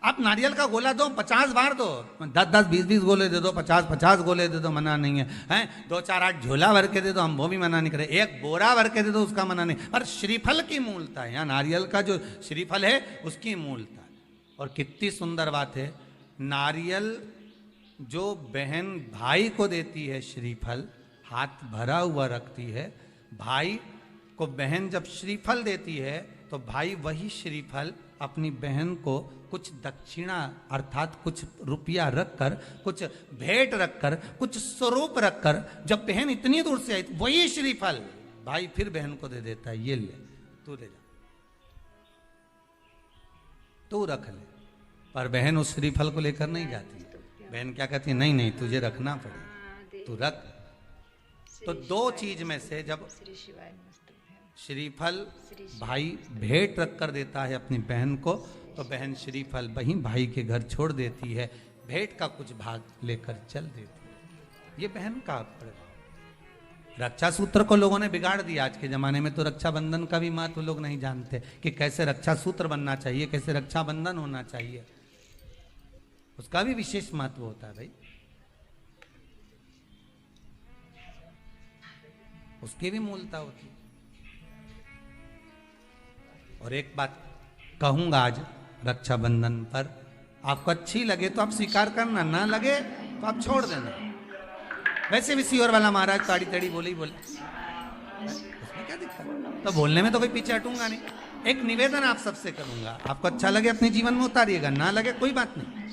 आप नारियल का गोला दो 50 बार दो, 10-10, 20-20 गोले दे दो, 50-50 गोले दे दो, मना नहीं है। हैं 2-4-8 झोला भर के दे दो, हम वो भी मना नहीं करे। एक बोरा भर के दे दो, उसका मना नहीं। पर श्रीफल की मूलता है, यहाँ नारियल का जो श्रीफल है उसकी मूलता है। और कितनी सुंदर बात है, नारियल जो बहन भाई को देती है श्रीफल, हाथ भरा हुआ रखती है, भाई को बहन जब श्रीफल देती है तो भाई वही श्रीफल अपनी बहन को कुछ दक्षिणा अर्थात कुछ रुपया रखकर, कुछ भेंट रखकर, कुछ स्वरूप रखकर, जब बहन इतनी दूर से आई वही श्रीफल भाई फिर बहन को दे देता है, ये ले तू ले जा, तू रख ले। पर बहन उस श्रीफल को लेकर नहीं जाती। बहन क्या कहती है, नहीं नहीं तुझे रखना पड़ेगा, तू रख। तो दो चीज में से जब श्रीफल भाई भेंट रख कर देता है अपनी बहन को, तो बहन श्रीफल वहीं भाई के घर छोड़ देती है, भेंट का कुछ भाग लेकर चल देती है। ये बहन का प्रभाव। रक्षा सूत्र को लोगों ने बिगाड़ दिया आज के जमाने में। तो रक्षाबंधन का भी महत्व लोग नहीं जानते कि कैसे रक्षा सूत्र बनना चाहिए, कैसे रक्षाबंधन होना चाहिए। उसका भी विशेष महत्व होता है भाई, उसकी भी मूलता होती है। और एक बात कहूंगा आज रक्षाबंधन पर, आपको अच्छी लगे तो आप स्वीकार करना, ना लगे तो आप छोड़ देना। वैसे भी सीओर वाला महाराज ताड़ी तड़ी बोले ही बोले, उसमें क्या दिक्कत, तो बोलने में तो कोई पीछे हटूंगा नहीं। एक निवेदन आप सबसे करूंगा, आपको अच्छा लगे अपने जीवन में उतारिएगा, ना लगे कोई बात नहीं,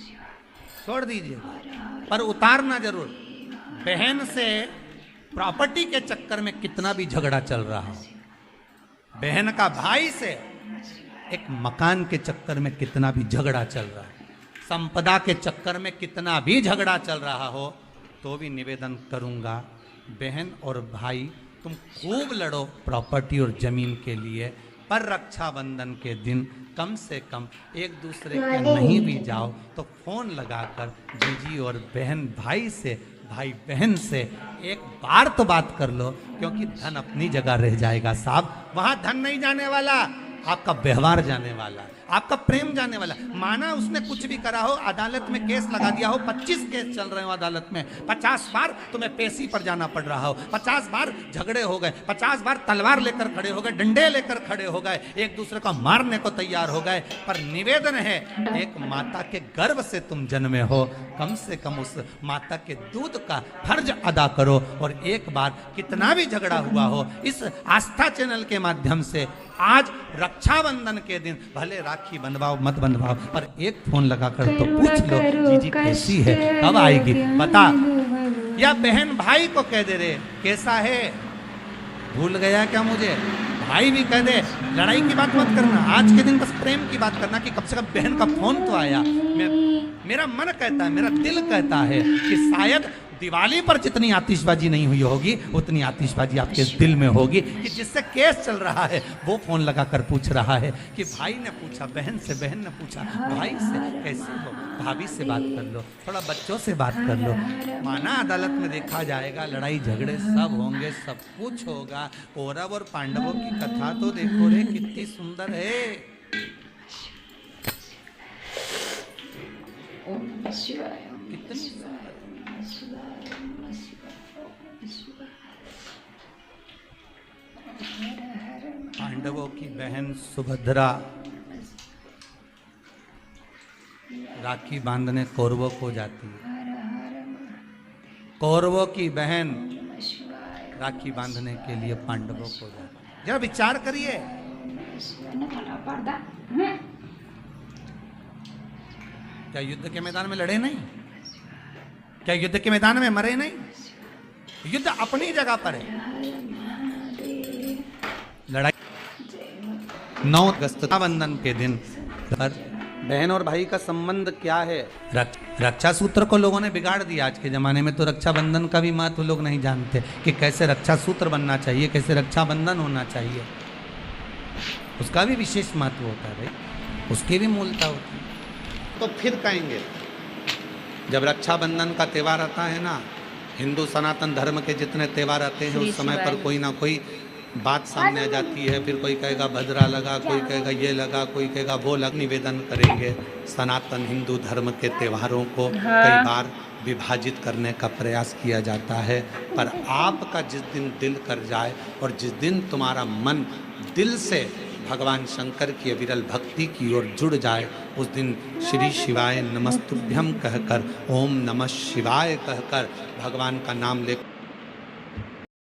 छोड़ दीजिएगा, पर उतारना जरूर। बहन से प्रॉपर्टी के चक्कर में कितना भी झगड़ा चल रहा हो, बहन का भाई से एक मकान के चक्कर में कितना भी झगड़ा चल रहा है, संपदा के चक्कर में कितना भी झगड़ा चल रहा हो, तो भी निवेदन करूंगा, बहन और भाई तुम खूब लड़ो प्रॉपर्टी और जमीन के लिए, पर रक्षाबंधन के दिन कम से कम एक दूसरे के नहीं भी जाओ तो फोन लगाकर जीजी और बहन भाई से, भाई बहन से एक बार तो बात कर लो, क्योंकि धन अपनी जगह रह जाएगा साहब। वहां धन नहीं जाने वाला, आपका व्यवहार जाने वाला, आपका प्रेम जाने वाला। माना उसने कुछ भी करा हो, अदालत में केस लगा दिया हो, 25 केस चल रहे हो अदालत में, 50 बार तुम्हें पेशी पर जाना पड़ रहा हो, 50 बार झगड़े हो गए, 50 बार तलवार लेकर खड़े हो गए, डंडे लेकर खड़े हो गए, एक दूसरे को मारने को तैयार हो गए, पर निवेदन है एक माता के गर्भ से तुम जन्मे हो, कम से कम उस माता के दूध का फर्ज अदा करो। और एक बार कितना भी झगड़ा हुआ हो, इस आस्था चैनल के माध्यम से आज रक्षाबंधन के दिन भले राखी बंधवाओ मत बंधवाओ, पर एक फोन लगाकर तो पूछ लो जीजी कैसी है, कब आएगी बता। या बहन भाई को कह दे रे कैसा है, भूल गया क्या मुझे, भाई भी कह दे। लड़ाई की बात मत करना, आज के दिन बस प्रेम की बात करना कि कम से कम बहन का फोन तो आया। मेरा मन कहता है, मेरा दिल कहता है कि शायद दिवाली पर जितनी आतिशबाजी नहीं हुई होगी उतनी आतिशबाजी आपके दिल में होगी, कि जिससे केस चल रहा है वो फोन लगाकर पूछ रहा है कि भाई ने पूछा बहन से, बहन ने पूछा भाई से कैसे हो, भाभी से बात कर लो, थोड़ा बच्चों से बात कर लो। माना अदालत में देखा जाएगा, लड़ाई झगड़े सब होंगे, सब कुछ होगा। कौरव और पांडवों की कथा तो देखो रे कितनी सुंदर है। कितनी पांडवों की बहन सुभद्रा राखी बांधने कौरवों को जाती है, कौरवों की बहन राखी बांधने के लिए पांडवों को जाती है। जरा विचार करिए, क्या युद्ध के मैदान में लड़े नहीं, क्या युद्ध के मैदान में मरे नहीं, युद्ध अपनी जगह पर है। लड़ाई 9 अगस्त रक्षाबंधन के दिन पर बहन और भाई का संबंध क्या है। रक्षा सूत्र को लोगों ने बिगाड़ दिया आज के जमाने में। तो रक्षाबंधन का भी महत्व लोग नहीं जानते कि कैसे रक्षा सूत्र बनना चाहिए, कैसे रक्षाबंधन होना चाहिए। उसका भी विशेष महत्व होता है भाई, उसकी भी मूलता होती है। तो फिर कहेंगे जब रक्षाबंधन का त्यौहार आता है ना, हिंदू सनातन धर्म के जितने त्यौहार आते हैं उस समय पर कोई ना कोई बात सामने आ जाती है, फिर कोई कहेगा भद्रा लगा, कोई कहेगा ये लगा, कोई कहेगा वो लगा। निवेदन करेंगे, सनातन हिंदू धर्म के त्योहारों को कई बार विभाजित करने का प्रयास किया जाता है, पर आपका जिस दिन दिल कर जाए और जिस दिन तुम्हारा मन दिल से भगवान शंकर की अविरल भक्ति की ओर जुड़ जाए, उस दिन श्री शिवाय नमस्तुभ्यम कहकर, ओम नमः शिवाय कहकर भगवान का नाम ले